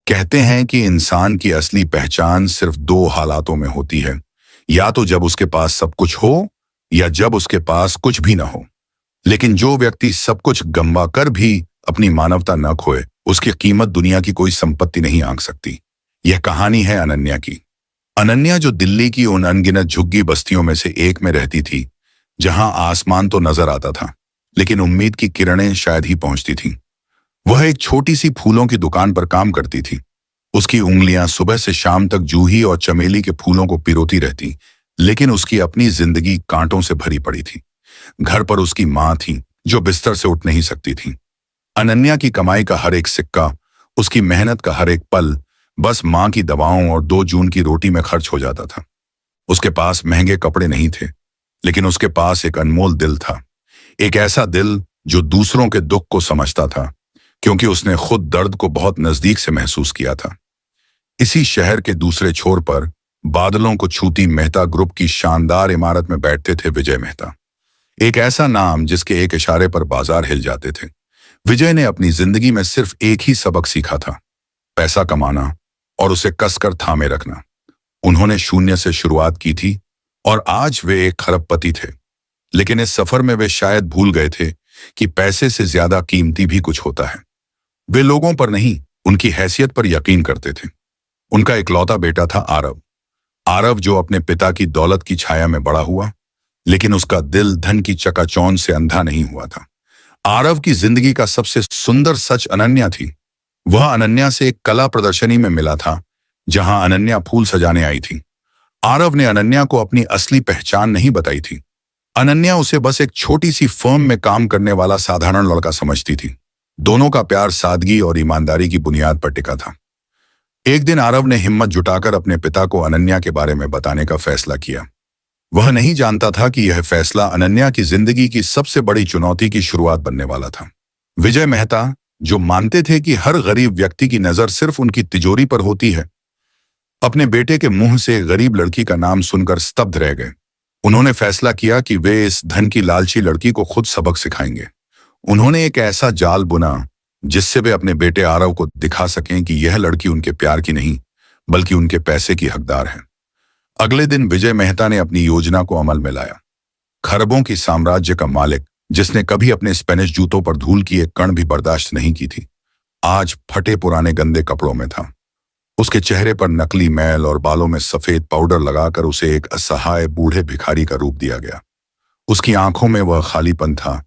कहते हैं कि इंसान की असली पहचान सिर्फ दो हालातों में होती है, या तो जब उसके पास सब कुछ हो या जब उसके पास कुछ भी ना हो। लेकिन जो व्यक्ति सब कुछ गंवा कर भी अपनी मानवता न खोए, उसकी कीमत दुनिया की कोई संपत्ति नहीं आंक सकती। यह कहानी है अनन्या की। अनन्या जो दिल्ली की उन अनगिनत झुग्गी बस्तियों में से एक में रहती थी, जहां आसमान तो नजर आता था, लेकिन उम्मीद की किरणें शायद ही पहुंचती थीं। वह एक छोटी सी फूलों की दुकान पर काम करती थी। उसकी उंगलियां सुबह से शाम तक जूही और चमेली के फूलों को पिरोती रहती, लेकिन उसकी अपनी जिंदगी कांटों से भरी पड़ी थी। घर पर उसकी माँ थी, जो बिस्तर से उठ नहीं सकती थी। अनन्या की कमाई का हर एक सिक्का, उसकी मेहनत का हर एक पल, बस माँ की दवाओं और 2 जून की रोटी में खर्च हो जाता था। उसके पास महंगे कपड़े नहीं थे, लेकिन उसके पास एक अनमोल दिल था। एक ऐसा दिल जो दूसरों के दुख को समझता था, क्योंकि उसने खुद दर्द को बहुत नजदीक से महसूस किया था। इसी शहर के दूसरे छोर पर बादलों को छूती मेहता ग्रुप की शानदार इमारत में बैठते थे विजय मेहता। एक ऐसा नाम जिसके एक इशारे पर बाजार हिल जाते थे। विजय ने अपनी जिंदगी में सिर्फ एक ही सबक सीखा था, पैसा कमाना और उसे कसकर थामे रखना। उन्होंने शून्य से शुरुआत की थी और आज वे एक खरबपति थे। लेकिन इस सफर में वे शायद भूल गए थे कि पैसे से ज्यादा कीमती भी कुछ होता है। वे लोगों पर नहीं, उनकी हैसियत पर यकीन करते थे। उनका इकलौता बेटा था आरव। आरव जो अपने पिता की दौलत की छाया में बड़ा हुआ, लेकिन उसका दिल धन की चकाचौंध से अंधा नहीं हुआ था। आरव की जिंदगी का सबसे सुंदर सच अनन्या थी। वह अनन्या से एक कला प्रदर्शनी में मिला था, जहां अनन्या फूल सजाने आई थी। आरव ने अनन्या को अपनी असली पहचान नहीं बताई थी। अनन्या उसे बस एक छोटी सी फर्म में काम करने वाला साधारण लड़का समझती थी। दोनों का प्यार सादगी और ईमानदारी की बुनियाद पर टिका था। एक दिन आरव ने हिम्मत जुटाकर अपने पिता को अनन्या के बारे में बताने का फैसला किया। वह नहीं जानता था कि यह फैसला अनन्या की जिंदगी की सबसे बड़ी चुनौती की शुरुआत बनने वाला था। विजय मेहता, जो मानते थे कि हर गरीब व्यक्ति की नजर सिर्फ उनकी तिजोरी पर होती है, अपने बेटे के मुंह से गरीब लड़की का नाम सुनकर स्तब्ध रह गए। उन्होंने फैसला किया कि वे इस धन की लालची लड़की को खुद सबक सिखाएंगे। उन्होंने एक ऐसा जाल बुना जिससे वे अपने बेटे आरव को दिखा सकें कि यह लड़की उनके प्यार की नहीं, बल्कि उनके पैसे की हकदार है। अगले दिन विजय मेहता ने अपनी योजना को अमल में लाया। खरबों की साम्राज्य का मालिक, जिसने कभी अपने स्पेनिश जूतों पर धूल की एक कण भी बर्दाश्त नहीं की थी, आज फटे पुराने गंदे कपड़ों में था। उसके चेहरे पर नकली मैल और बालों में सफेद पाउडर लगाकर उसे एक असहाय बूढ़े भिखारी का रूप दिया गया। उसकी आंखों में वह खालीपन था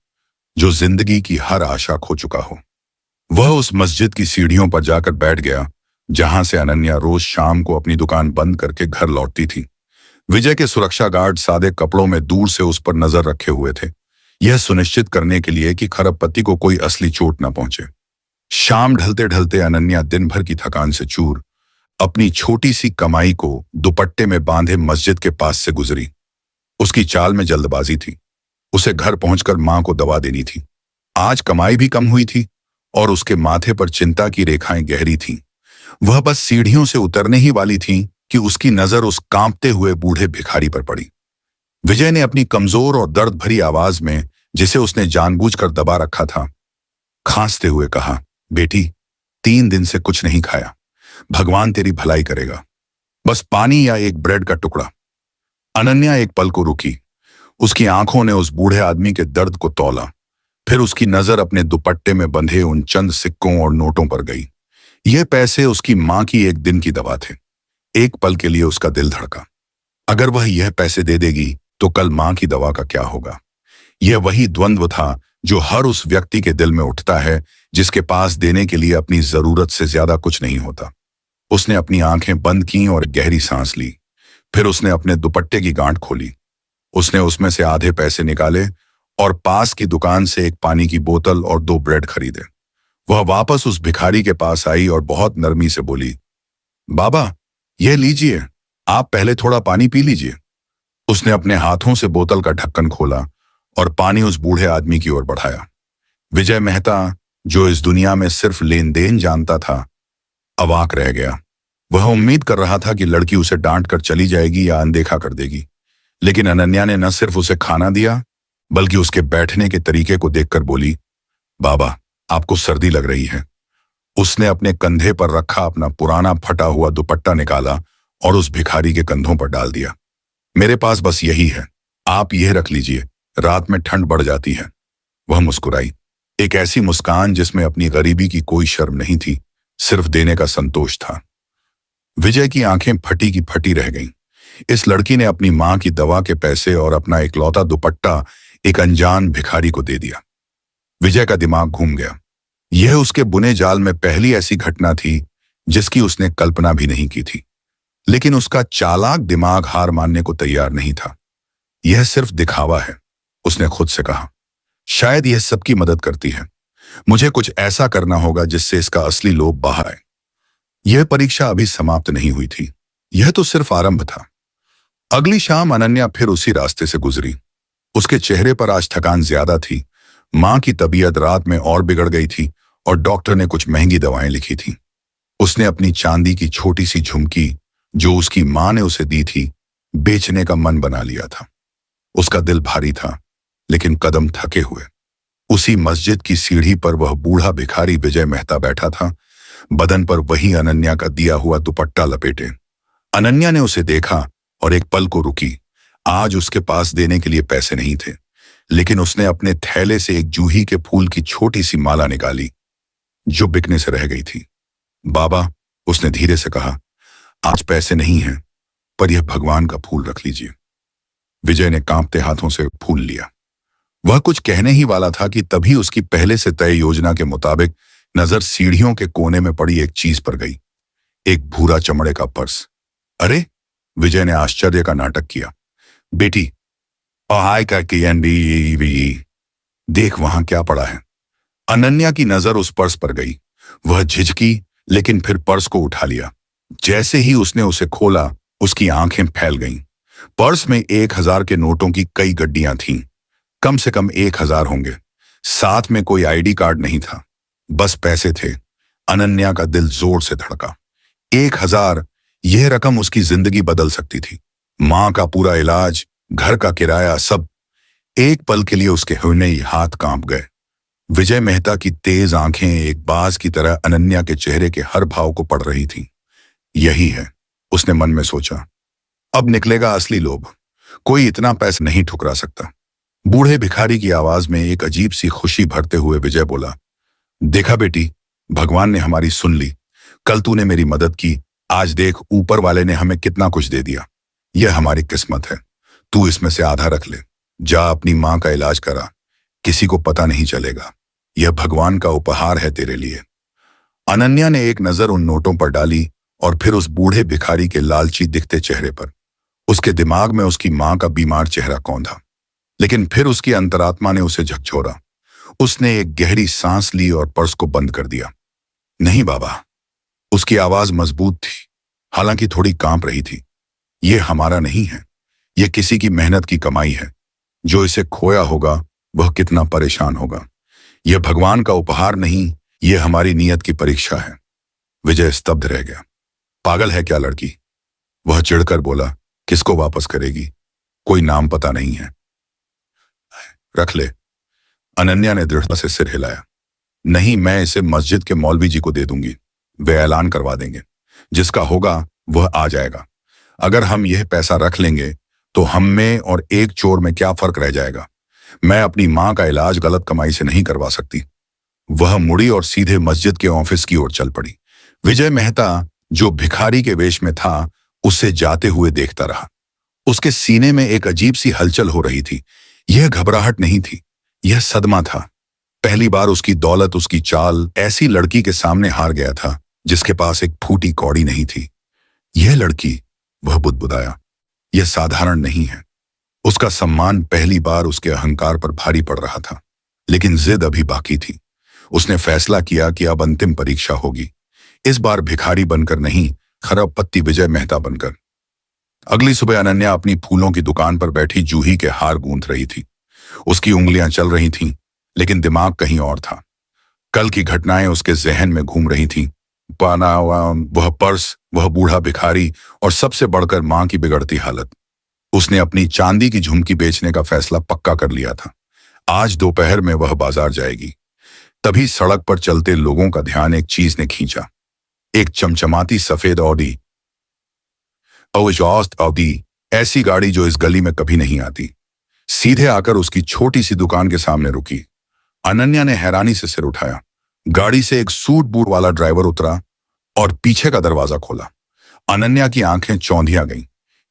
जो जिंदगी की हर आशा खो चुका हो। वह उस मस्जिद की सीढ़ियों पर जाकर बैठ गया जहां से अनन्या रोज शाम को अपनी दुकान बंद करके घर लौटती थी। विजय के सुरक्षा गार्ड सादे कपड़ों में दूर से उस पर नजर रखे हुए थे, यह सुनिश्चित करने के लिए कि खरबपति को कोई असली चोट न पहुंचे। शाम ढलते ढलते अनन्या दिन भर की थकान से चूर अपनी छोटी सी कमाई को दुपट्टे में बांधे मस्जिद के पास से गुजरी। उसकी चाल में जल्दबाजी थी। उसे घर पहुंचकर मां को दवा देनी थी। आज कमाई भी कम हुई थी और उसके माथे पर चिंता की रेखाएं गहरी थीं। वह बस सीढ़ियों से उतरने ही वाली थी कि उसकी नजर उस कांपते हुए बूढ़े भिखारी पर पड़ी। विजय ने अपनी कमजोर और दर्द भरी आवाज में, जिसे उसने जानबूझकर दबा रखा था, खांसते हुए कहा, बेटी, 3 दिन से कुछ नहीं खाया। भगवान तेरी भलाई करेगा। बस पानी या एक ब्रेड का टुकड़ा। अनन्या एक पल को रुकी। उसकी आंखों ने उस बूढ़े आदमी के दर्द को तौला। फिर उसकी नजर अपने दुपट्टे में बंधे उन चंद सिक्कों और नोटों पर गई। यह पैसे उसकी मां की एक दिन की दवा थे। एक पल के लिए उसका दिल धड़का। अगर वह यह पैसे दे देगी तो कल मां की दवा का क्या होगा? यह वही द्वंद्व था जो हर उस व्यक्ति के दिल में उठता है जिसके पास देने के लिए अपनी जरूरत से ज्यादा कुछ नहीं होता। उसने अपनी आंखें बंद की और गहरी सांस ली। फिर उसने अपने दुपट्टे की गांठ खोली। उसने उसमें से आधे पैसे निकाले और पास की दुकान से एक पानी की बोतल और 2 ब्रेड खरीदे। वह वापस उस भिखारी के पास आई और बहुत नरमी से बोली, बाबा, यह लीजिए, आप पहले थोड़ा पानी पी लीजिए। उसने अपने हाथों से बोतल का ढक्कन खोला और पानी उस बूढ़े आदमी की ओर बढ़ाया। विजय मेहता, जो इस दुनिया में सिर्फ लेन देन जानता था, अवाक रह गया। वह उम्मीद कर रहा था कि लड़की उसे डांट कर चली जाएगी या अनदेखा कर देगी, लेकिन अनन्या ने न सिर्फ उसे खाना दिया, बल्कि उसके बैठने के तरीके को देखकर बोली, बाबा, आपको सर्दी लग रही है। उसने अपने कंधे पर रखा अपना पुराना फटा हुआ दुपट्टा निकाला और उस भिखारी के कंधों पर डाल दिया। मेरे पास बस यही है, आप यह रख लीजिए, रात में ठंड बढ़ जाती है। वह मुस्कुराई, एक ऐसी मुस्कान जिसमें अपनी गरीबी की कोई शर्म नहीं थी, सिर्फ देने का संतोष था। विजय की आंखें फटी की फटी रह गईं। इस लड़की ने अपनी मां की दवा के पैसे और अपना इकलौता दुपट्टा एक अनजान भिखारी को दे दिया। विजय का दिमाग घूम गया। यह उसके बुने जाल में पहली ऐसी घटना थी जिसकी उसने कल्पना भी नहीं की थी। लेकिन उसका चालाक दिमाग हार मानने को तैयार नहीं था। यह सिर्फ दिखावा है, उसने खुद से कहा। शायद यह सबकी मदद करती है। मुझे कुछ ऐसा करना होगा जिससे इसका असली लोभ बाहर आए। यह परीक्षा अभी समाप्त नहीं हुई थी, यह तो सिर्फ आरंभ था। अगली शाम अनन्या फिर उसी रास्ते से गुजरी। उसके चेहरे पर आज थकान ज्यादा थी। मां की तबीयत रात में और बिगड़ गई थी और डॉक्टर ने कुछ महंगी दवाएं लिखी थी। उसने अपनी चांदी की छोटी सी झुमकी जो उसकी मां ने उसे दी थी, बेचने का मन बना लिया था। उसका दिल भारी था, लेकिन कदम थके हुए। उसी मस्जिद की सीढ़ी पर वह बूढ़ा भिखारी विजय मेहता बैठा था, बदन पर वही अनन्या का दिया हुआ दुपट्टा लपेटे। अनन्या ने उसे देखा और एक पल को रुकी। आज उसके पास देने के लिए पैसे नहीं थे, लेकिन उसने अपने थैले से एक जूही के फूल की छोटी सी माला निकाली जो बिकने से रह गई थी। बाबा, उसने धीरे से कहा, आज पैसे नहीं हैं, पर यह भगवान का फूल रख लीजिए। विजय ने कांपते हाथों से फूल लिया। वह कुछ कहने ही वाला था कि तभी उसकी पहले से तय योजना के मुताबिक नजर सीढ़ियों के कोने में पड़ी एक चीज पर गई, एक भूरा चमड़े का पर्स। अरे, विजय ने आश्चर्य का नाटक किया। बेटी, हाय का देख वहां क्या पड़ा है। अनन्या की नजर उस पर्स पर गई। वह झिझकी, लेकिन फिर पर्स को उठा लिया। जैसे ही उसने उसे खोला, उसकी आंखें फैल गईं। पर्स में 1000 के नोटों की कई गड्डियां थीं। कम से कम 1000 होंगे। साथ में कोई आईडी कार्ड नहीं था, बस पैसे थे। अनन्या का दिल जोर से धड़का। 1000, यह रकम उसकी जिंदगी बदल सकती थी। मां का पूरा इलाज, घर का किराया, सब। एक पल के लिए उसके हुने ही हाथ कांप गए। विजय मेहता की तेज आंखें एक बाज की तरह अनन्या के चेहरे के हर भाव को पढ़ रही थीं। यही है, उसने मन में सोचा। अब निकलेगा असली लोभ। कोई इतना पैसा नहीं ठुकरा सकता। बूढ़े भिखारी की आवाज में एक अजीब सी खुशी भरते हुए विजय बोला, देखा बेटी, भगवान ने हमारी सुन ली। कल तूने मेरी मदद की, आज देख ऊपर वाले ने हमें कितना कुछ दे दिया। यह हमारी किस्मत है। तू इसमें से आधा रख ले। जा अपनी मां का इलाज करा, किसी को पता नहीं चलेगा। यह भगवान का उपहार है तेरे लिए। अनन्या ने एक नजर उन नोटों पर डाली और फिर उस बूढ़े भिखारी के लालची दिखते चेहरे पर। उसके दिमाग में उसकी मां का बीमार चेहरा कौंधा, लेकिन फिर उसकी अंतरात्मा ने उसे झकझोरा। उसने एक गहरी सांस ली और पर्स को बंद कर दिया। नहीं बाबा, उसकी आवाज मजबूत थी, हालांकि थोड़ी कांप रही थी। यह हमारा नहीं है, यह किसी की मेहनत की कमाई है। जो इसे खोया होगा वह कितना परेशान होगा। यह भगवान का उपहार नहीं, यह हमारी नीयत की परीक्षा है। विजय स्तब्ध रह गया। पागल है क्या लड़की? वह चिढ़कर बोला, किसको वापस करेगी? कोई नाम पता नहीं है। रख ले। अनन्या ने दृढ़ता से सिर हिलाया। नहीं, मैं इसे मस्जिद के मौलवी जी को दे दूंगी। वे ऐलान करवा देंगे। जिसका होगा वह आ जाएगा। अगर हम यह पैसा रख लेंगे तो हम में और एक चोर में क्या फर्क रह जाएगा? मैं अपनी मां का इलाज गलत कमाई से नहीं करवा सकती। वह मुड़ी और सीधे मस्जिद के ऑफिस की ओर चल पड़ी। विजय मेहता, जो भिखारी के वेश में था, उससे जाते हुए देखता रहा। उसके सीने में एक अजीब सी हलचल हो रही थी। यह घबराहट नहीं थी, यह सदमा था। पहली बार उसकी दौलत, उसकी चाल ऐसी लड़की के सामने हार गया था जिसके पास एक फूटी कौड़ी नहीं थी। यह लड़की, वह बुदबुदाया, यह साधारण नहीं है। उसका सम्मान पहली बार उसके अहंकार पर भारी पड़ रहा था, लेकिन जिद अभी बाकी थी। उसने फैसला किया कि अब अंतिम परीक्षा होगी। इस बार भिखारी बनकर नहीं, खरबपत्ती विजय मेहता बनकर। अगली सुबह अनन्या अपनी फूलों की दुकान पर बैठी जूही के हार गूंथ रही थी। उसकी उंगलियां चल रही थीं, लेकिन दिमाग कहीं और था। कल की घटनाएं उसके जहन में घूम रही थीं। वह पर्स, वह बूढ़ा भिखारी और सबसे बढ़कर मां की बिगड़ती हालत। उसने अपनी चांदी की झुमकी बेचने का फैसला पक्का कर लिया था। आज दोपहर में वह बाजार जाएगी। तभी सड़क पर चलते लोगों का ध्यान एक चीज ने खींचा। एक चमचमाती सफेद ऑडी, एग्जॉस्ट ऑडी, ऐसी गाड़ी जो इस गली में कभी नहीं आती, सीधे आकर उसकी छोटी सी दुकान के सामने रुकी। अनन्या ने हैरानी से सिर उठाया। गाड़ी से एक सूट बूट वाला ड्राइवर उतरा और पीछे का दरवाजा खोला। अनन्या की आंखें चौंधिया गईं।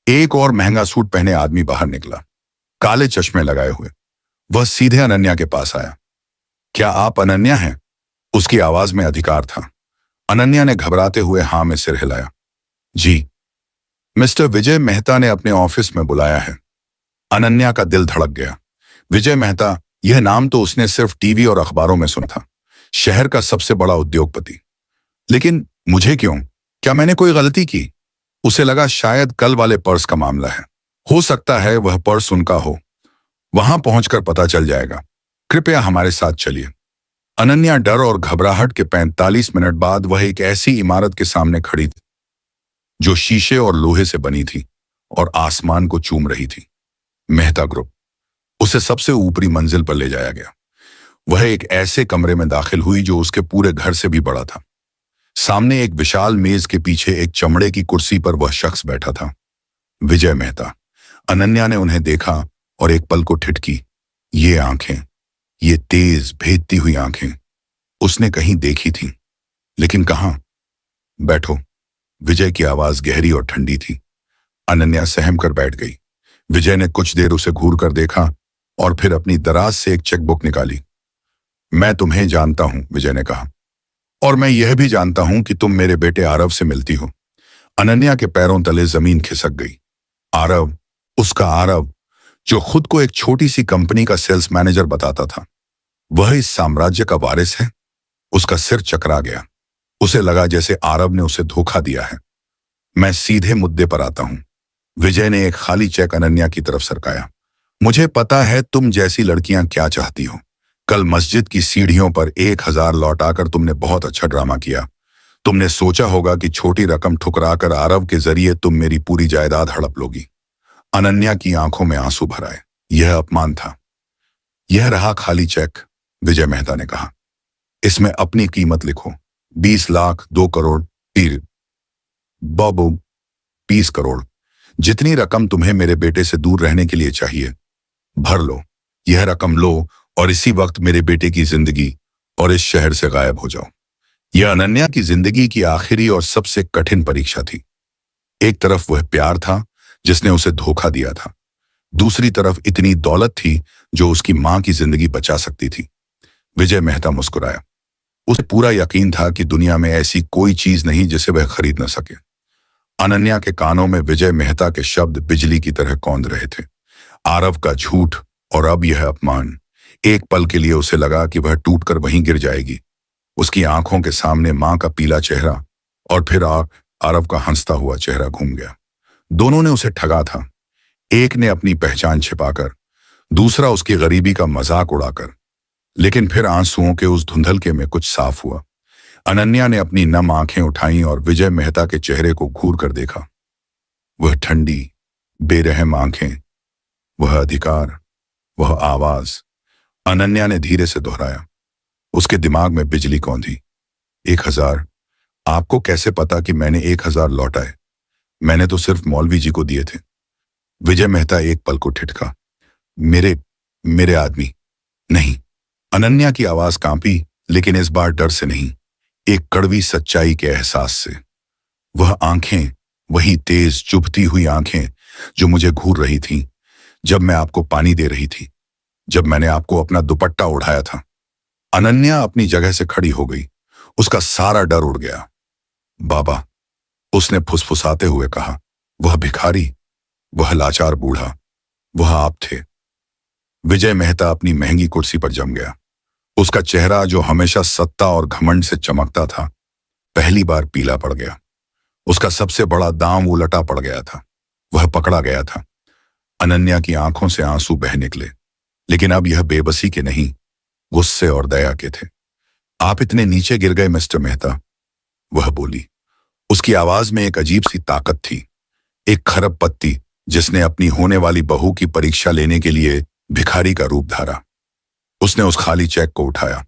एक और महंगा सूट पहने आदमी बाहर निकला, काले चश्मे लगाए हुए। वह सीधे अनन्या के पास आया। क्या आप अनन्या हैं? उसकी आवाज में अधिकार था। अनन्या ने घबराते हुए हां में सिर हिलाया। जी, मिस्टर विजय मेहता ने अपने ऑफिस में बुलाया है। अनन्या का दिल धड़क गया। विजय मेहता, यह नाम तो उसने सिर्फ टीवी और अखबारों में सुना था। शहर का सबसे बड़ा उद्योगपति। लेकिन मुझे क्यों? क्या मैंने कोई गलती की? उसे लगा शायद कल वाले पर्स का मामला है। हो सकता है वह पर्स उनका हो। वहां पहुंचकर पता चल जाएगा। कृपया हमारे साथ चलिए। अनन्या डर और घबराहट के 45 मिनट बाद वह एक ऐसी इमारत के सामने खड़ी थी जो शीशे और लोहे से बनी थी और आसमान को चूम रही थी। मेहता ग्रुप। उसे सबसे ऊपरी मंजिल पर ले जाया गया। वह एक ऐसे कमरे में दाखिल हुई जो उसके पूरे घर से भी बड़ा था। सामने एक विशाल मेज के पीछे एक चमड़े की कुर्सी पर वह शख्स बैठा था, विजय मेहता। अनन्या ने उन्हें देखा और एक पल को ठिठकी। ये आंखें, ये तेज भेदती हुई आंखें उसने कहीं देखी थी, लेकिन कहां? बैठो। विजय की आवाज गहरी और ठंडी थी। अनन्या सहम कर बैठ गई। विजय ने कुछ देर उसे घूर कर देखा और फिर अपनी दराज से एक चेकबुक निकाली। मैं तुम्हें जानता हूं, विजय ने कहा, और मैं यह भी जानता हूं कि तुम मेरे बेटे आरव से मिलती हो। अनन्या के पैरों तले जमीन खिसक गई। आरव, उसका आरव, जो खुद को एक छोटी सी कंपनी का सेल्स मैनेजर बताता था, वह इस साम्राज्य का वारिस है? उसका सिर चकरा गया। उसे लगा जैसे आरव ने उसे धोखा दिया है। मैं सीधे मुद्दे पर आता हूं। विजय ने एक खाली चेक अनन्या की तरफ सरकाया। मुझे पता है तुम जैसी लड़कियां क्या चाहती हो। कल मस्जिद की सीढ़ियों पर 1000 लौटाकर तुमने बहुत अच्छा ड्रामा किया। तुमने सोचा होगा कि छोटी रकम ठुकराकर आरव के जरिए तुम मेरी पूरी जायदाद हड़प लोगी। अनन्या की आंखों में आंसू भर आए। यह अपमान था। यह रहा खाली चेक, विजय मेहता ने कहा। इसमें अपनी कीमत लिखो। 20 लाख, 2 करोड़, 3 बाबू 20 करोड़। जितनी रकम तुम्हें मेरे बेटे से दूर रहने के लिए चाहिए, भर लो। यह रकम लो और इसी वक्त मेरे बेटे की जिंदगी और इस शहर से गायब हो जाओ। यह अनन्या की जिंदगी की आखिरी और सबसे कठिन परीक्षा थी। एक तरफ वह प्यार था जिसने उसे धोखा दिया था, दूसरी तरफ इतनी दौलत थी जो उसकी मां की जिंदगी बचा सकती थी। विजय मेहता मुस्कुराया। उसे पूरा यकीन था कि दुनिया में ऐसी कोई चीज नहीं जिसे वह खरीद न सके। अनन्या के कानों में विजय मेहता के शब्द बिजली की तरह कौंध रहे थे। आरव का झूठ और अब यह अपमान। एक पल के लिए उसे लगा कि वह टूटकर वहीं गिर जाएगी। उसकी आंखों के सामने मां का पीला चेहरा और फिर आरव का हंसता हुआ चेहरा घूम गया। दोनों ने उसे ठगा था। एक ने अपनी पहचान छिपाकर, दूसरा उसकी गरीबी का मजाक उड़ाकर। लेकिन फिर आंसुओं के उस धुंधलके में कुछ साफ हुआ। अनन्या ने अपनी नम आंखें उठाईं और विजय मेहता के चेहरे को घूर कर देखा। वह ठंडी, बेरहम आंखें, वह अधिकार, वह आवाज। अनन्या ने धीरे से दोहराया। उसके दिमाग में बिजली कौंधी। 1000? आपको कैसे पता कि मैंने 1000 लौटाए? मैंने तो सिर्फ मौलवी जी को दिए थे। विजय मेहता एक पल को ठिठका। मेरे आदमी? नहीं। अनन्या की आवाज कांपी, लेकिन इस बार डर से नहीं, एक कड़वी सच्चाई के एहसास से। वह आंखें, वही तेज चुभती हुई आंखें जो मुझे घूर रही थीं जब मैं आपको पानी दे रही थी, जब मैंने आपको अपना दुपट्टा उठाया था। अनन्या अपनी जगह से खड़ी हो गई। उसका सारा डर उड़ गया। बाबा, उसने फुसफुसाते हुए कहा। वह भिखारी, वह लाचार बूढ़ा, वह आप थे। विजय मेहता अपनी महंगी कुर्सी पर जम गया। उसका चेहरा जो हमेशा सत्ता और घमंड से चमकता था, पहली बार पीला पड़ गया। उसका सबसे बड़ा दांव उलटा पड़ गया था। वह पकड़ा गया था। अनन्या की आंखों से आंसू बह निकले, लेकिन अब यह बेबसी के नहीं, गुस्से और दया के थे। आप इतने नीचे गिर गए मिस्टर मेहता, वह बोली। उसकी आवाज में एक अजीब सी ताकत थी, एक खरब पत्ती जिसने अपनी होने वाली बहू की परीक्षा लेने के लिए भिखारी का रूप धारा। उसने उस खाली चेक को उठाया।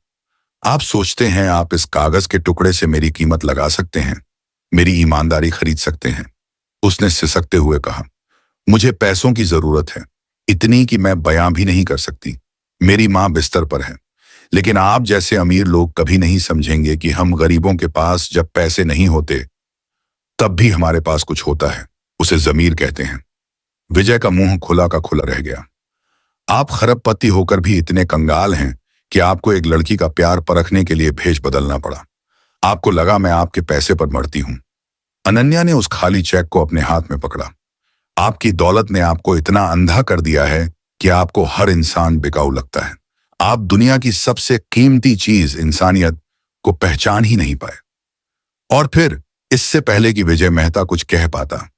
आप सोचते हैं आप इस कागज के टुकड़े से मेरी कीमत लगा सकते हैं, मेरी ईमानदारी खरीद सकते हैं? उसने सिसकते हुए कहा, मुझे पैसों की जरूरत है, इतनी कि मैं बयां भी नहीं कर सकती। मेरी माँ बिस्तर पर है, लेकिन आप जैसे अमीर लोग कभी नहीं समझेंगे कि हम गरीबों के पास जब पैसे नहीं होते तब भी हमारे पास कुछ होता है। उसे जमीर कहते हैं। विजय का मुंह खुला का खुला रह गया। आप खरबपति होकर भी इतने कंगाल हैं कि आपको एक लड़की का प्यार परखने के लिए भेष बदलना पड़ा। आपको लगा मैं आपके पैसे पर मरती हूं। अनन्या ने उस खाली चेक को अपने हाथ में पकड़ा। आपकी दौलत ने आपको इतना अंधा कर दिया है कि आपको हर इंसान बिकाऊ लगता है। आप दुनिया की सबसे कीमती चीज इंसानियत को पहचान ही नहीं पाए। और फिर इससे पहले कि विजय मेहता कुछ कह पाता,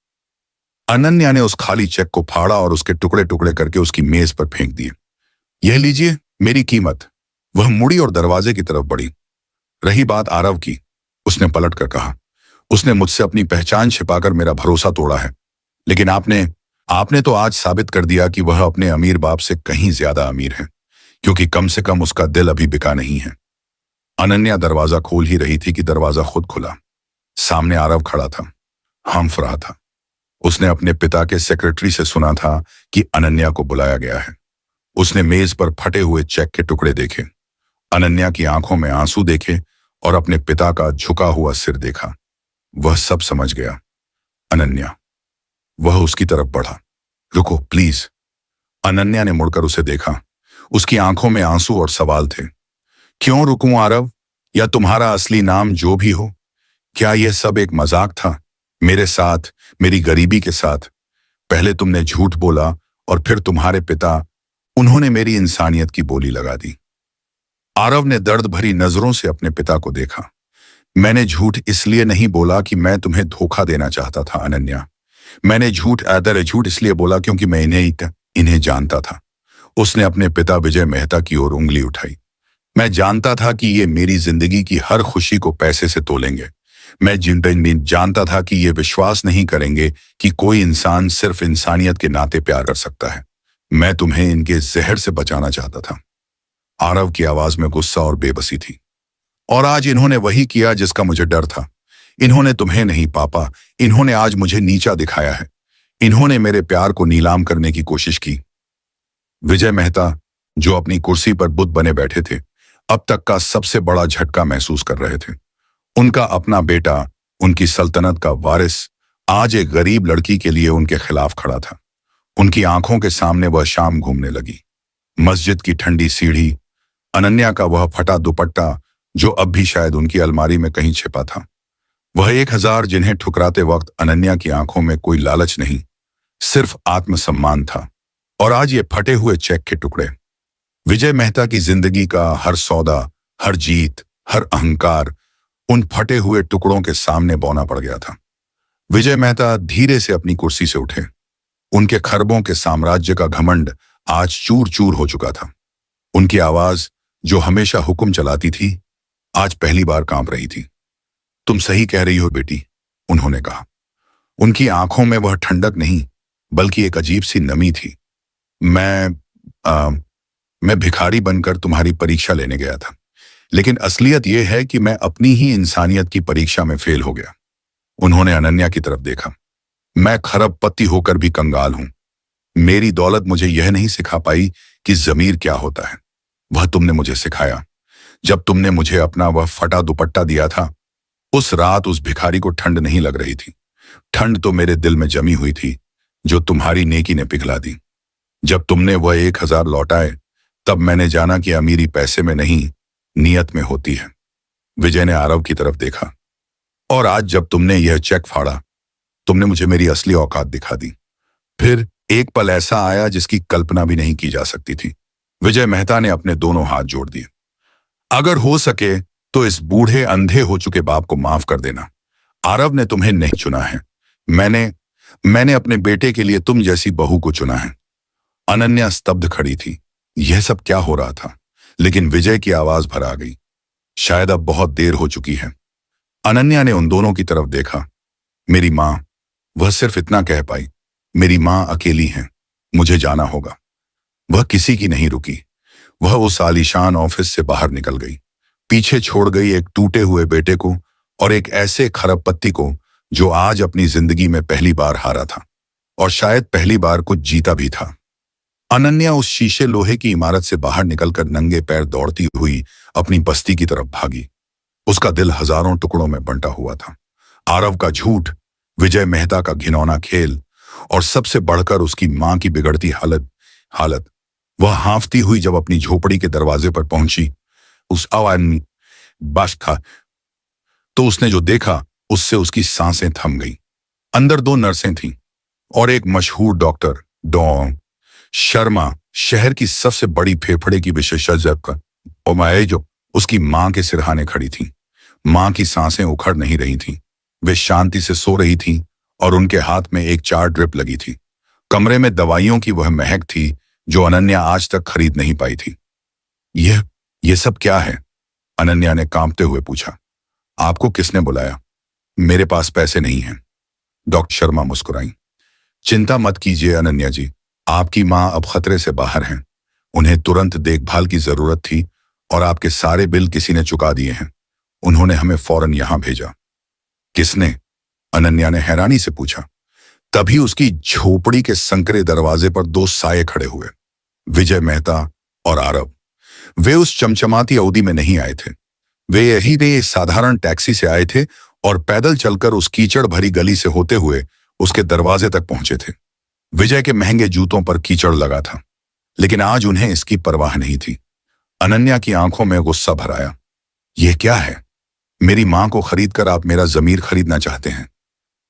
अनन्या ने उस खाली चेक को फाड़ा और उसके टुकड़े टुकड़े करके उसकी मेज पर फेंक दिए। यह लीजिए मेरी कीमत। वह मुड़ी और दरवाजे की तरफ बढ़ी। रही बात आरव की, उसने पलट कर कहा, उसने मुझसे अपनी पहचान छिपाकर मेरा भरोसा तोड़ा है, लेकिन आपने आपने तो आज साबित कर दिया कि वह अपने अमीर बाप से कहीं ज्यादा अमीर है, क्योंकि कम से कम उसका दिल अभी बिका नहीं है। अनन्या दरवाजा खोल ही रही थी कि दरवाजा खुद खुला। सामने आरव खड़ा था, हंफ रहा था। उसने अपने पिता के सेक्रेटरी से सुना था कि अनन्या को बुलाया गया है। उसने मेज पर फटे हुए चेक के टुकड़े देखे, अनन्या की आंखों में आंसू देखे और अपने पिता का झुका हुआ सिर देखा। वह सब समझ गया। अनन्या। वह उसकी तरफ बढ़ा। रुको प्लीज। अनन्या ने मुड़कर उसे देखा। उसकी आंखों में आंसू और सवाल थे। क्यों रुकूं आरव? या तुम्हारा असली नाम जो भी हो, क्या यह सब एक मजाक था? मेरे साथ, मेरी गरीबी के साथ। पहले तुमने झूठ बोला और फिर तुम्हारे पिता, उन्होंने मेरी इंसानियत की बोली लगा दी। आरव ने दर्द भरी नजरों से अपने पिता को देखा। मैंने झूठ इसलिए नहीं बोला कि मैं तुम्हें धोखा देना चाहता था अनन्या। मैंने झूठ इसलिए बोला क्योंकि मैं इन्हें जानता था। उसने अपने पिता विजय मेहता की ओर उंगली उठाई। मैं जानता था कि ये मेरी जिंदगी की हर खुशी को पैसे से तोलेंगे। मैं जानता था कि ये विश्वास नहीं करेंगे कि कोई इंसान सिर्फ इंसानियत के नाते प्यार कर सकता है। मैं तुम्हें इनके जहर से बचाना चाहता था। आरव की आवाज में गुस्सा और बेबसी थी। और आज इन्होंने वही किया जिसका मुझे डर था। इन्होंने तुम्हें नहीं पापा, इन्होंने आज मुझे नीचा दिखाया है। इन्होंने मेरे प्यार को नीलाम करने की कोशिश की। विजय मेहता, जो अपनी कुर्सी पर बुत बने बैठे थे, अब तक का सबसे बड़ा झटका महसूस कर रहे थे। उनका अपना बेटा, उनकी सल्तनत का वारिस, आज एक गरीब लड़की के लिए उनके खिलाफ खड़ा था। उनकी आंखों के सामने वह शाम घूमने लगी। मस्जिद की ठंडी सीढ़ी, अनन्या का वह फटा दुपट्टा जो अब भी शायद उनकी अलमारी में कहीं छिपा था, वह 1000 जिन्हें ठुकराते वक्त अनन्या की आंखों में कोई लालच नहीं, सिर्फ आत्मसम्मान था। और आज ये फटे हुए चेक के टुकड़े। विजय मेहता की जिंदगी का हर सौदा, हर जीत, हर अहंकार उन फटे हुए टुकड़ों के सामने बौना पड़ गया था। विजय मेहता धीरे से अपनी कुर्सी से उठे। उनके खरबों के साम्राज्य का घमंड आज चूर चूर हो चुका था। उनकी आवाज, जो हमेशा हुक्म चलाती थी, आज पहली बार कांप रही थी। तुम सही कह रही हो बेटी, उन्होंने कहा। उनकी आंखों में वह ठंडक नहीं, बल्कि एक अजीब सी नमी थी। मैं भिखारी बनकर तुम्हारी परीक्षा लेने गया था, लेकिन असलियत यह है कि मैं अपनी ही इंसानियत की परीक्षा में फेल हो गया। उन्होंने अनन्या की तरफ देखा। मैं खरबपति होकर भी कंगाल हूं। मेरी दौलत मुझे यह नहीं सिखा पाई कि जमीर क्या होता है। वह तुमने मुझे सिखाया। जब तुमने मुझे अपना वह फटा दुपट्टा दिया था, उस रात उस भिखारी को ठंड नहीं लग रही थी। ठंड तो मेरे दिल में जमी हुई थी, जो तुम्हारी नेकी ने पिघला दी। जब तुमने वह 1000 लौटाए, तब मैंने जाना कि अमीरी पैसे में नहीं, नियत में होती है। विजय ने आरव की तरफ देखा। और आज जब तुमने यह चेक फाड़ा, तुमने मुझे मेरी असली औकात दिखा दी। फिर एक पल ऐसा आया जिसकी कल्पना भी नहीं की जा सकती थी। विजय मेहता ने अपने दोनों हाथ जोड़ दिए। अगर हो सके तो इस बूढ़े अंधे हो चुके बाप को माफ कर देना। आरव ने तुम्हें नहीं चुना है। मैंने अपने बेटे के लिए तुम जैसी बहू को चुना है। अनन्या स्तब्ध खड़ी थी। यह सब क्या हो रहा था? लेकिन विजय की आवाज भर आ गई। शायद अब बहुत देर हो चुकी है। अनन्या ने उन दोनों की तरफ देखा। मेरी मां, वह सिर्फ इतना कह पाई। मेरी मां अकेली है, मुझे जाना होगा। वह किसी की नहीं रुकी। वह उस आलीशान ऑफिस से बाहर निकल गई। पीछे छोड़ गई एक टूटे हुए बेटे को और एक ऐसे खरबपत्ती को जो आज अपनी जिंदगी में पहली बार हारा था और शायद पहली बार कुछ जीता भी था। अनन्या उस शीशे लोहे की इमारत से बाहर निकलकर नंगे पैर दौड़ती हुई अपनी बस्ती की तरफ भागी। उसका दिल हजारों टुकड़ों में बंटा हुआ था। आरव का झूठ, विजय मेहता का घिनौना खेल और सबसे बढ़कर उसकी मां की बिगड़ती हालत। वह हांफती हुई जब अपनी झोपड़ी के दरवाजे पर पहुंची, उस आवाज बाश था तो उसने जो देखा उससे उसकी सांसें थम गईं। अंदर 2 नर्सें थीं और एक मशहूर डॉक्टर डॉ शर्मा, शहर की सबसे बड़ी फेफड़े की विशेषज्ञ और मैं जो उसकी मां के सिरहाने खड़ी थी। मां की सांसें उखड़ नहीं रही थीं। वे शांति से सो रही थीं और उनके हाथ में एक 4 ड्रिप लगी थी। कमरे में दवाइयों की वह महक थी जो अनन्या आज तक खरीद नहीं पाई थी। यह सब क्या है? अनन्या ने कांपते हुए पूछा। आपको किसने बुलाया? मेरे पास पैसे नहीं हैं। डॉक्टर शर्मा मुस्कुराई। चिंता मत कीजिए अनन्या जी, आपकी मां अब खतरे से बाहर हैं। उन्हें तुरंत देखभाल की जरूरत थी और आपके सारे बिल किसी ने चुका दिए हैं। उन्होंने हमें फौरन यहां भेजा। किसने? अनन्या ने हैरानी से पूछा। तभी उसकी झोपड़ी के संकरे दरवाजे पर 2 साये खड़े हुए, विजय मेहता और आरव। वे उस चमचमाती अवधि में नहीं आए थे। वे साधारण टैक्सी से आए थे और पैदल चलकर उस कीचड़ भरी गली से होते हुए उसके दरवाजे तक पहुंचे थे। विजय के महंगे जूतों पर कीचड़ लगा था, लेकिन आज उन्हें इसकी परवाह नहीं थी। अनन्या की आंखों में गुस्सा भर आया। यह क्या है? मेरी मां को खरीदकर आप मेरा जमीर खरीदना चाहते हैं?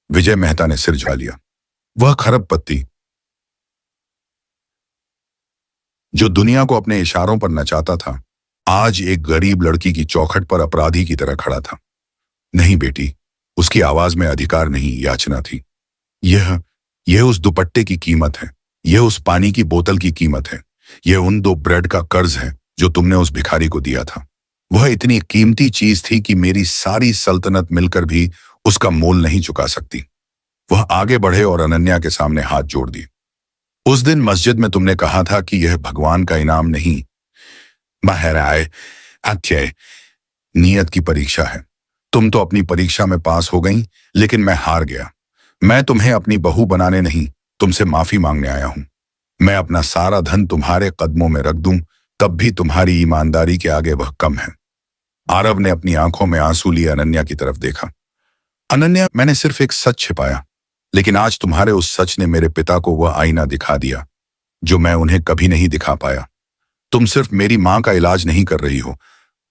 विजय मेहता ने सिर झुका लिया। वह खरबपत्ती जो दुनिया को अपने इशारों पर नचाता था, आज एक गरीब लड़की की चौखट पर अपराधी की तरह खड़ा था। नहीं बेटी, उसकी आवाज में अधिकार नहीं, याचना थी। यह उस दुपट्टे की कीमत है। यह उस पानी की बोतल की कीमत है। यह उन 2 ब्रेड का कर्ज है जो तुमने उस भिखारी को दिया था। वह इतनी कीमती चीज थी कि मेरी सारी सल्तनत मिलकर भी उसका मोल नहीं चुका सकती। वह आगे बढ़े और अनन्या के सामने हाथ जोड़ दिए। उस दिन मस्जिद में तुमने कहा था कि यह भगवान का इनाम नहीं, महराए अत्यय नियत की परीक्षा है। तुम तो अपनी परीक्षा में पास हो गई, लेकिन मैं हार गया। मैं तुम्हें अपनी बहू बनाने नहीं, तुमसे माफी मांगने आया हूं। मैं अपना सारा धन तुम्हारे कदमों में रख दूं, तब भी तुम्हारी ईमानदारी के आगे वह कम है। आरव ने अपनी आंखों में आंसू लिए अनन्या की तरफ देखा। अनन्या, मैंने सिर्फ एक सच छिपाया, लेकिन आज तुम्हारे उस सच ने मेरे पिता को वह आईना दिखा दिया जो मैं उन्हें कभी नहीं दिखा पाया। तुम सिर्फ मेरी मां का इलाज नहीं कर रही हो,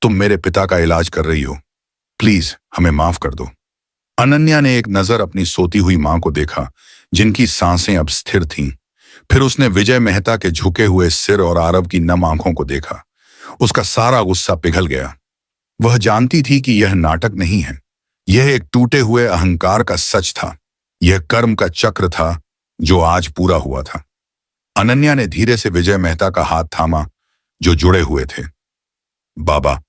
तुम मेरे पिता का इलाज कर रही हो। प्लीज हमें माफ कर दो। अनन्या ने एक नजर अपनी सोती हुई मां को देखा, जिनकी सांसें अब स्थिर थीं। फिर उसने विजय मेहता के झुके हुए सिर और आरव की नम आंखों को देखा। उसका सारा गुस्सा पिघल गया। वह जानती थी कि यह नाटक नहीं है, यह एक टूटे हुए अहंकार का सच था। यह कर्म का चक्र था जो आज पूरा हुआ था। अनन्या ने धीरे से विजय मेहता का हाथ थामा जो जुड़े हुए थे। बाबा,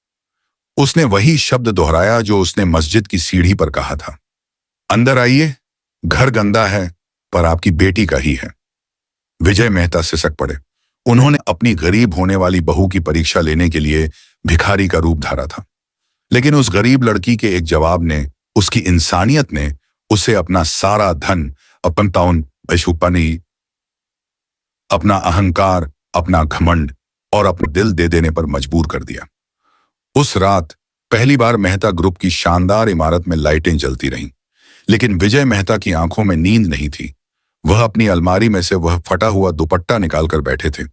उसने वही शब्द दोहराया जो उसने मस्जिद की सीढ़ी पर कहा था। अंदर आइए, घर गंदा है पर आपकी बेटी का ही है। विजय मेहता सिसक पड़े। उन्होंने अपनी गरीब होने वाली बहू की परीक्षा लेने के लिए भिखारी का रूप धारा था, लेकिन उस गरीब लड़की के एक जवाब ने, उसकी इंसानियत ने उसे अपना सारा धन, अपना अहंकार, अपना घमंड और अपना दिल दे देने पर मजबूर कर दिया। उस रात पहली बार मेहता ग्रुप की शानदार इमारत में लाइटें जलती रहीं, लेकिन विजय मेहता की आंखों में नींद नहीं थी। वह अपनी अलमारी में से वह फटा हुआ दुपट्टा निकालकर बैठे थे,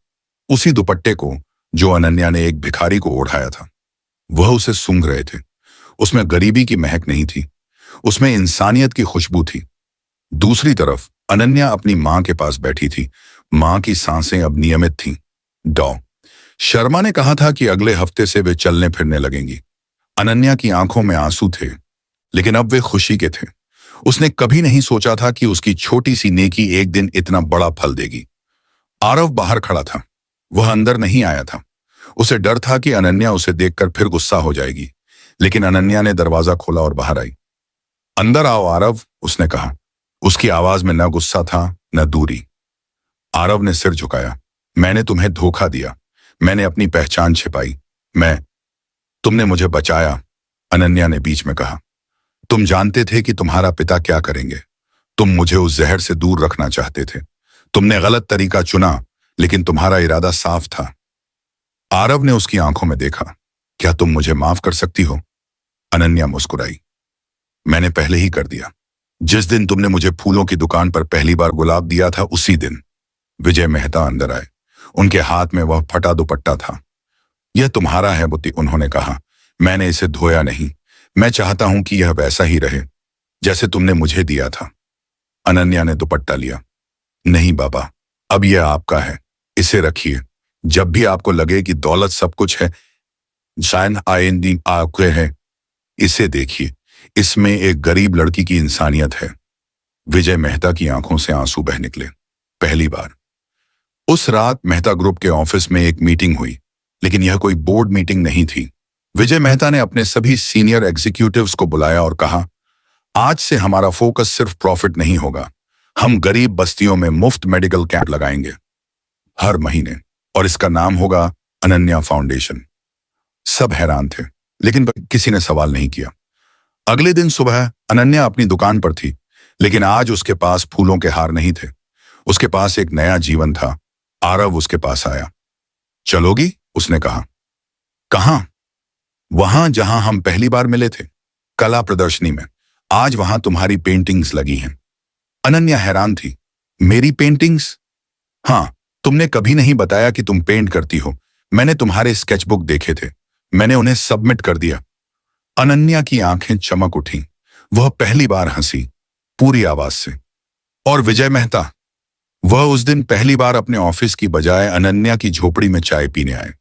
उसी दुपट्टे को जो अनन्या ने एक भिखारी को ओढ़ाया था। वह उसे सूंघ रहे थे। उसमें गरीबी की महक नहीं थी, उसमें इंसानियत की खुशबू थी। दूसरी तरफ अनन्या अपनी मां के पास बैठी थी। मां की सांसें अब नियमित थीं। डॉ शर्मा ने कहा था कि अगले हफ्ते से वे चलने फिरने लगेंगी। अनन्या की आंखों में आंसू थे, लेकिन अब वे खुशी के थे। उसने कभी नहीं सोचा था कि उसकी छोटी सी नेकी एक दिन इतना बड़ा फल देगी। आरव बाहर खड़ा था। वह अंदर नहीं आया था। उसे डर था कि अनन्या उसे देखकर फिर गुस्सा हो जाएगी, लेकिन अनन्या ने दरवाजा खोला और बाहर आई। अंदर आओ आरव, उसने कहा। उसकी आवाज में न गुस्सा था न दूरी। आरव ने सिर झुकाया। मैंने तुम्हें धोखा दिया, मैंने अपनी पहचान छिपाई। मैं तुमने मुझे बचाया, अनन्या ने बीच में कहा। तुम जानते थे कि तुम्हारा पिता क्या करेंगे। तुम मुझे उस जहर से दूर रखना चाहते थे। तुमने गलत तरीका चुना, लेकिन तुम्हारा इरादा साफ था। आरव ने उसकी आंखों में देखा। क्या तुम मुझे माफ कर सकती हो? अनन्या मुस्कुराई। मैंने पहले ही कर दिया। जिस दिन तुमने मुझे फूलों की दुकान पर पहली बार गुलाब दिया था, उसी दिन। विजय मेहता अंदर आए। उनके हाथ में वह फटा दुपट्टा था। यह तुम्हारा है बुद्धि, उन्होंने कहा। मैंने इसे धोया नहीं। मैं चाहता हूं कि यह वैसा ही रहे जैसे तुमने मुझे दिया था। अनन्या ने दुपट्टा लिया। नहीं बाबा, अब यह आपका है। इसे रखिए। जब भी आपको लगे कि दौलत सब कुछ है, शायद आइंदी आपके है, इसे देखिए। इसमें एक गरीब लड़की की इंसानियत है। विजय मेहता की आंखों से आंसू बह निकले। पहली बार। उस रात मेहता ग्रुप के ऑफिस में एक मीटिंग हुई, लेकिन यह कोई बोर्ड मीटिंग नहीं थी। विजय मेहता ने अपने सभी सीनियर एग्जीक्यूटिव्स को बुलाया और कहा, आज से हमारा फोकस सिर्फ प्रॉफिट नहीं होगा। हम गरीब बस्तियों में मुफ्त मेडिकल कैंप लगाएंगे हर महीने, और इसका नाम होगा अनन्या फाउंडेशन। सब हैरान थे, लेकिन किसी ने सवाल नहीं किया। अगले दिन सुबह अनन्या अपनी दुकान पर थी, लेकिन आज उसके पास फूलों के हार नहीं थे। उसके पास एक नया जीवन था। आरव उसके पास आया। चलोगी? उसने कहा। कहां? वहां जहां हम पहली बार मिले थे, कला प्रदर्शनी में। आज वहां तुम्हारी पेंटिंग्स लगी हैं। अनन्या हैरान थी। मेरी पेंटिंग्स? हाँ, तुमने कभी नहीं बताया कि तुम पेंट करती हो। मैंने तुम्हारे स्केचबुक देखे थे। मैंने उन्हें सबमिट कर दिया। अनन्या की आंखें चमक उठी। वह पहली बार हंसी, पूरी आवाज से। और विजय मेहता? वह उस दिन पहली बार अपने ऑफिस की बजाय अनन्या की झोपड़ी में चाय पीने आए।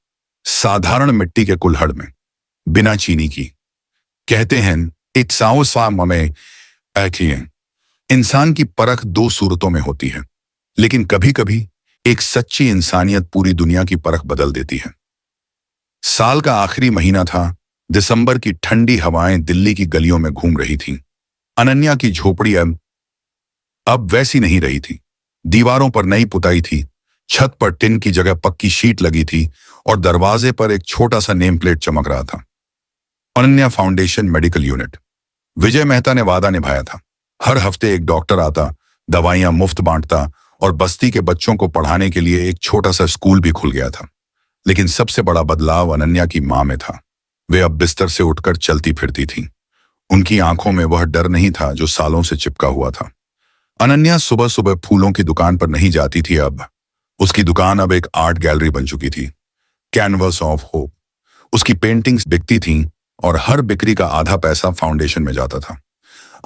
साधारण मिट्टी के कुल्हड़ में, बिना चीनी की। कहते हैं, एक साओ सा ममे ऐकिए। इंसान की परख दो सूरतों में होती है, लेकिन कभी कभी एक सच्ची इंसानियत पूरी दुनिया की परख बदल देती है। साल का आखिरी महीना था। दिसंबर की ठंडी हवाएं दिल्ली की गलियों में घूम रही थीं। अनन्या की झोपड़ी अब वैसी नहीं रही थी। दीवारों पर नई पुताई थी, छत पर टिन की जगह पक्की शीट लगी थी, और दरवाजे पर एक छोटा सा नेम प्लेट चमक रहा था, अनन्या फाउंडेशन मेडिकल यूनिट। विजय मेहता ने वादा निभाया था। हर हफ्ते एक डॉक्टर आता, दवाइयां मुफ्त बांटता, और बस्ती के बच्चों को पढ़ाने के लिए एक छोटा सा स्कूल भी खुल गया था। लेकिन सबसे बड़ा बदलाव अनन्या की मां में था। वे अब बिस्तर से उठकर चलती फिरती थीं। उनकी आंखों में वह डर नहीं था जो सालों से चिपका हुआ था। अनन्या सुबह सुबह फूलों की दुकान पर नहीं जाती थी। अब उसकी दुकान अब एक आर्ट गैलरी बन चुकी थी, कैनवस ऑफ होप। उसकी पेंटिंग्स बिकती थीं, और हर बिक्री का आधा पैसा फाउंडेशन में जाता था।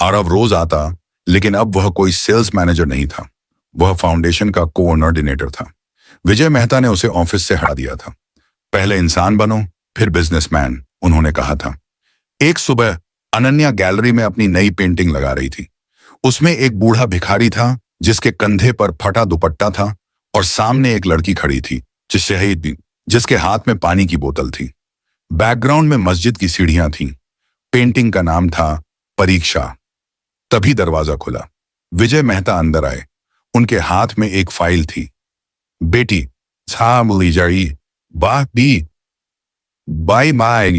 आरव रोज आता, लेकिन अब वह कोई सेल्स मैनेजर नहीं था। वह फाउंडेशन का कोऑर्डिनेटर था। विजय मेहता ने उसे ऑफिस से हटा दिया था। पहले इंसान बनो, फिर बिजनेसमैन, उन्होंने कहा था। एक सुबह अनन्या गैलरी में अपनी नई पेंटिंग लगा रही थी। उसमें एक बूढ़ा भिखारी था, जिसके कंधे पर फटा दुपट्टा था, और सामने एक लड़की खड़ी थी, जिसके हाथ में पानी की बोतल थी। बैकग्राउंड में मस्जिद की सीढ़ियां थीं। पेंटिंग का नाम था परीक्षा। तभी दरवाजा खुला। विजय मेहता अंदर आए। उनके हाथ में एक फाइल थी। बेटी, बाय बाय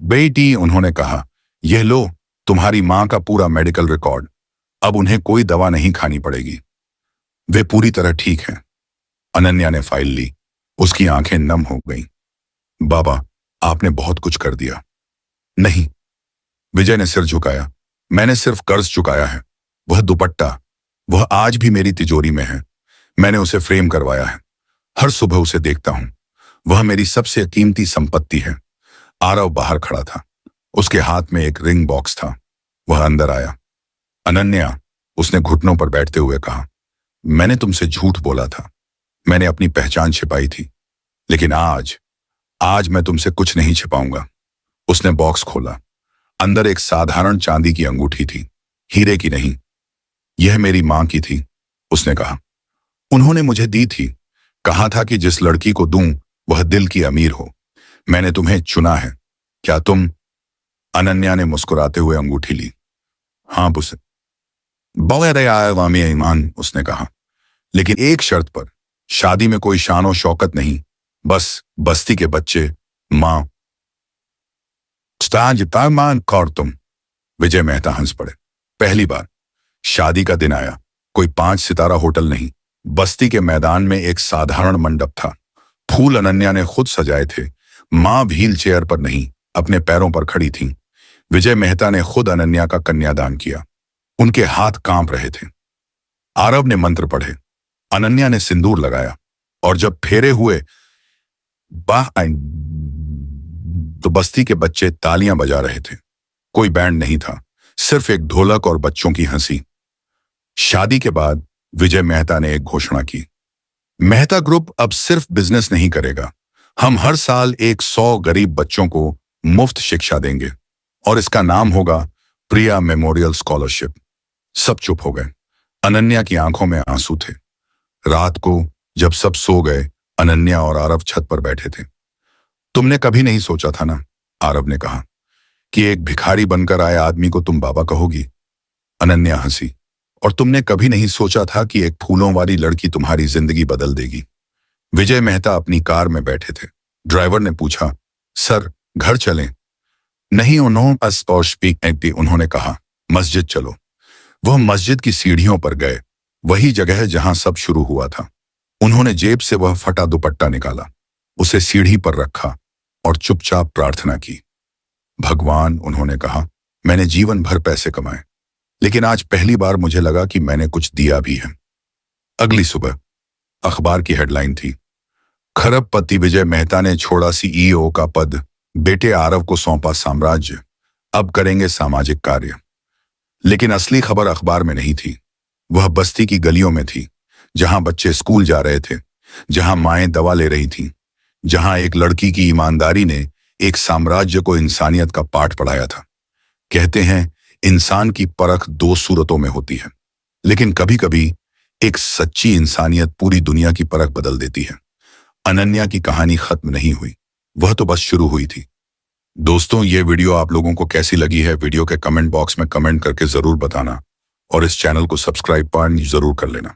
बेटी, उन्होंने कहा। यह लो, तुम्हारी मां का पूरा मेडिकल रिकॉर्ड। अब उन्हें कोई दवा नहीं खानी पड़ेगी। वे पूरी तरह ठीक हैं। अनन्या ने फाइल ली। उसकी आंखें नम हो गईं। बाबा, आपने बहुत कुछ कर दिया। नहीं, विजय ने सिर झुकाया। मैंने सिर्फ कर्ज चुकाया है। वह दुपट्टा, वह आज भी मेरी तिजोरी में है। मैंने उसे फ्रेम करवाया है। हर सुबह उसे देखता हूं। वह मेरी सबसे कीमती संपत्ति है। आरव बाहर खड़ा था। उसके हाथ में एक रिंग बॉक्स था। वह अंदर आया। अनन्या, उसने घुटनों पर बैठते हुए कहा, मैंने तुमसे झूठ बोला था। मैंने अपनी पहचान छिपाई थी, लेकिन आज मैं तुमसे कुछ नहीं छिपाऊंगा। उसने बॉक्स खोला। अंदर एक साधारण चांदी की अंगूठी थी, हीरे की नहीं। यह मेरी मां की थी, उसने कहा। उन्होंने मुझे दी थी। कहा था कि जिस लड़की को दूं, वह दिल की अमीर हो। मैंने तुम्हें चुना है। क्या तुम? अनन्या ने मुस्कुराते हुए अंगूठी ली। हाँ बुसे, ईमान, उसने कहा। लेकिन एक शर्त पर। शादी में कोई शान और शौकत नहीं, बस बस्ती के बच्चे, मां ताजमान कौर तुम। विजय मेहता हंस पड़े। पहली बार शादी का दिन आया। कोई 5 सितारा होटल नहीं, बस्ती के मैदान में एक साधारण मंडप था। फूल अनन्या ने खुद सजाए थे। मां व्हील चेयर पर नहीं, अपने पैरों पर खड़ी थी। विजय मेहता ने खुद अनन्या का कन्यादान किया। उनके हाथ कांप रहे थे। आरव ने मंत्र पढ़े, अनन्या ने सिंदूर लगाया, और जब फेरे हुए तो बस्ती के बच्चे तालियां बजा रहे थे। कोई बैंड नहीं था, सिर्फ एक ढोलक और बच्चों की हंसी। शादी के बाद विजय मेहता ने एक घोषणा की, मेहता ग्रुप अब सिर्फ बिजनेस नहीं करेगा, हम हर साल 100 गरीब बच्चों को मुफ्त शिक्षा देंगे और इसका नाम होगा प्रिया मेमोरियल स्कॉलरशिप। सब चुप हो गए। अनन्या की आंखों में आंसू थे। रात को जब सब सो गए, अनन्या और आरव छत पर बैठे थे। तुमने कभी नहीं सोचा था ना, आरव ने कहा, कि एक भिखारी बनकर आए आदमी को तुम बाबा कहोगी? अनन्या हंसी। और तुमने कभी नहीं सोचा था कि एक फूलों वाली लड़की तुम्हारी जिंदगी बदल देगी? विजय मेहता अपनी कार में बैठे थे। ड्राइवर ने पूछा, सर घर चलें? नहीं, उन्होंने कहा, मस्जिद चलो। वह मस्जिद की सीढ़ियों पर गए, वही जगह जहां सब शुरू हुआ था। उन्होंने जेब से वह फटा दुपट्टा निकाला, उसे सीढ़ी पर रखा और चुपचाप प्रार्थना की। भगवान, उन्होंने कहा, मैंने जीवन भर पैसे कमाए, लेकिन आज पहली बार मुझे लगा कि मैंने कुछ दिया भी है। अगली सुबह अखबार की हेडलाइन थी, खरबपति विजय मेहता ने छोड़ा सीईओ का पद, बेटे आरव को सौंपा साम्राज्य, अब करेंगे सामाजिक कार्य। लेकिन असली खबर अखबार में नहीं थी। वह बस्ती की गलियों में थी, जहां बच्चे स्कूल जा रहे थे, जहां माएं दवा ले रही थीं, जहां एक लड़की की ईमानदारी ने एक साम्राज्य को इंसानियत का पाठ पढ़ाया था। कहते हैं, इंसान की परख 2 सूरतों में होती है, लेकिन कभी कभी एक सच्ची इंसानियत पूरी दुनिया की परख बदल देती है। अनन्या की कहानी खत्म नहीं हुई, वह तो बस शुरू हुई थी। दोस्तों, ये वीडियो आप लोगों को कैसी लगी है, वीडियो के कमेंट बॉक्स में कमेंट करके जरूर बताना, और इस चैनल को सब्सक्राइब जरूर कर लेना।